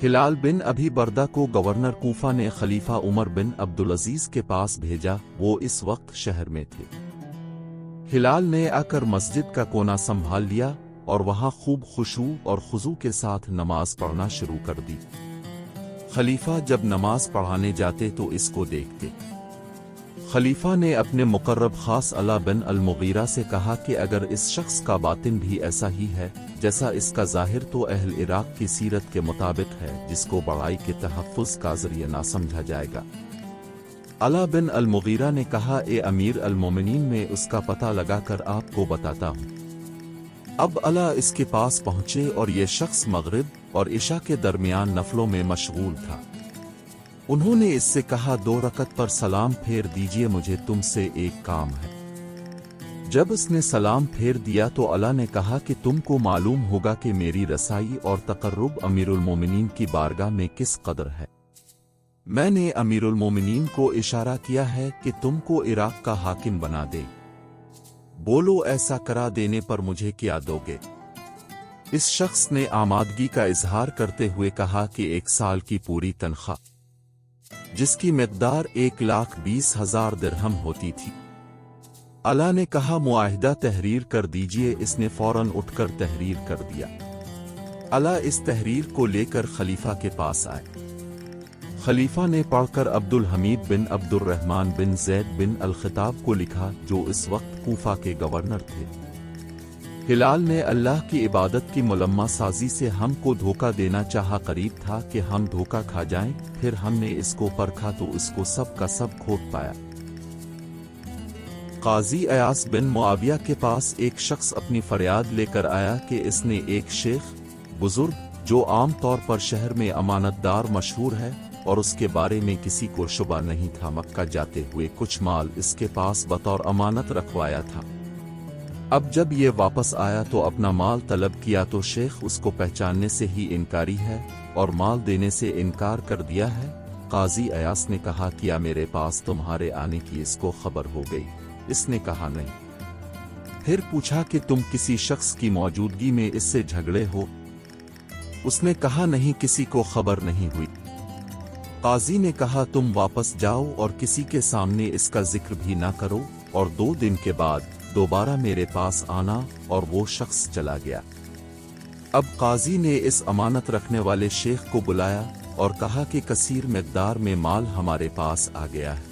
हिलाल बिन अभी बरदा को गवर्नर कूफा ने खलीफा उमर बिन अब्दुल अजीज के पास भेजा। वो इस वक्त शहर में थे। हिलाल ने आकर मस्जिद का कोना संभाल लिया और वहां खूब खुशू और खुजू के साथ नमाज पढ़ना शुरू कर दी। खलीफा जब नमाज पढ़ाने जाते तो इसको देखते। खलीफा ने अपने मुकर्रब खास अला बिन अल-मुगीरा से कहा कि अगर इस शख्स का बातिन भी ऐसा ही है जैसा इसका जाहिर, तो अहल इराक की सीरत के मुताबिक है, जिसको बड़ाई के तहफ़्फ़ुज़ का ज़रिया ना समझा जाएगा। अला बिन अल-मुगीरा ने कहा, ए अमीर अल-मोमिनीन, में उसका पता लगाकर आपको बताता हूँ। अब अला इसके पास पहुंचे और ये शख्स मगरिब और इशा के दरमियान नफलों में मशगूल था। उन्होंने इससे कहा, 2 रकत पर सलाम फेर दीजिए, मुझे तुमसे एक काम है। जब उसने सलाम फेर दिया तो अला ने कहा कि तुमको मालूम होगा कि मेरी रसाई और तकर्रुब अमीरुल मोमिनीन की बारगाह में किस कदर है। मैंने अमीरुल मोमिनीन को इशारा किया है कि तुमको इराक का हाकिम बना दे। बोलो, ऐसा करा देने पर मुझे क्या दोगे? इस शख्स ने आमादगी का इजहार करते हुए कहा कि 1 साल की पूरी तनख्वाह, जिसकी मिक़दार 1,20,000 दिरहम होती थी। अला ने कहा, मुआहिदा तहरीर कर दीजिए। इसने फौरन उठकर तहरीर कर दिया। अला इस तहरीर को लेकर खलीफा के पास आए। खलीफा ने पढ़कर अब्दुल हमीद बिन अब्दुल रहमान बिन जैद बिन अल-खिताब को लिखा, जो इस वक्त कूफा के गवर्नर थे। हिलाल ने अल्लाह की इबादत की मुलम्मा साजी से हमको धोखा देना चाहा। करीब था कि हम धोखा खा जाएं। फिर हमने इसको परखा तो इसको सब का सब खोट पाया। काजी अयास बिन मुआविया के पास एक शख्स अपनी फरियाद लेकर आया कि इसने एक शेख बुजुर्ग, जो आम तौर पर शहर में अमानतदार मशहूर है और उसके बारे में किसी को शुबा नहीं था, मक्का जाते हुए कुछ माल इसके पास बतौर अमानत रखवाया था। अब जब ये वापस आया तो अपना माल तलब किया तो शेख उसको पहचानने से ही इनकारी है और माल देने से इनकार कर दिया है। काजी अयास ने कहा, क्या मेरे पास तुम्हारे आने की इसको खबर हो गई? इसने कहा, नहीं। फिर पूछा कि तुम किसी शख्स की मौजूदगी में इससे झगड़े हो? उसने कहा, नहीं, किसी को खबर नहीं हुई। काजी ने कहा, तुम वापस जाओ और किसी के सामने इसका जिक्र भी ना करो और 2 दिन के बाद दोबारा मेरे पास आना। और वो शख्स चला गया। अब काजी ने इस अमानत रखने वाले शेख को बुलाया और कहा कि कसीर मिक़दार में माल हमारे पास आ गया है।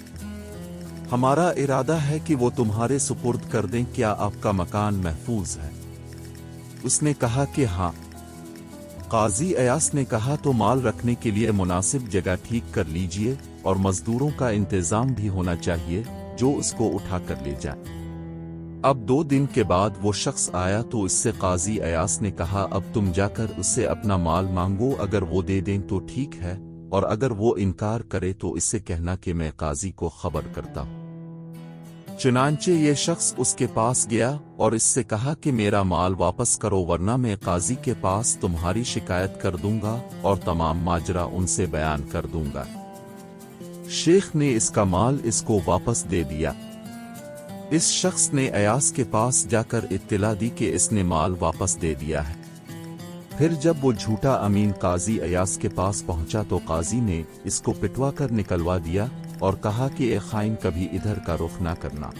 हमारा इरादा है कि वो तुम्हारे सुपुर्द कर दें। क्या आपका मकान महफूज है? उसने कहा कि हाँ। काजी अयास ने कहा, तो माल रखने के लिए मुनासिब जगह ठीक कर लीजिए और मजदूरों का इंतजाम भी होना चाहिए जो उसको उठा कर ले जाए। अब 2 दिन के बाद वो शख्स आया तो इससे काजी अयास ने कहा, अब तुम जाकर उससे अपना माल मांगो। अगर वो दे दें तो ठीक है, और अगर वो इनकार करे तो इससे कहना कि मैं काजी को खबर करता हूँ। चुनांचे ये शख्स उसके पास गया और इससे कहा कि मेरा माल वापस करो, वरना मैं काजी के पास तुम्हारी शिकायत कर दूंगा और तमाम माजरा उनसे बयान कर दूंगा। शेख ने इसका माल इसको वापस दे दिया। इस शख्स ने अयास के पास जाकर इत्तला दी कि इसने माल वापस दे दिया है। फिर जब वो झूठा अमीन काजी अयास के पास पहुंचा तो काजी ने इसको पिटवा कर निकलवा दिया और कहा कि ए खाइन, कभी इधर का रुख ना करना।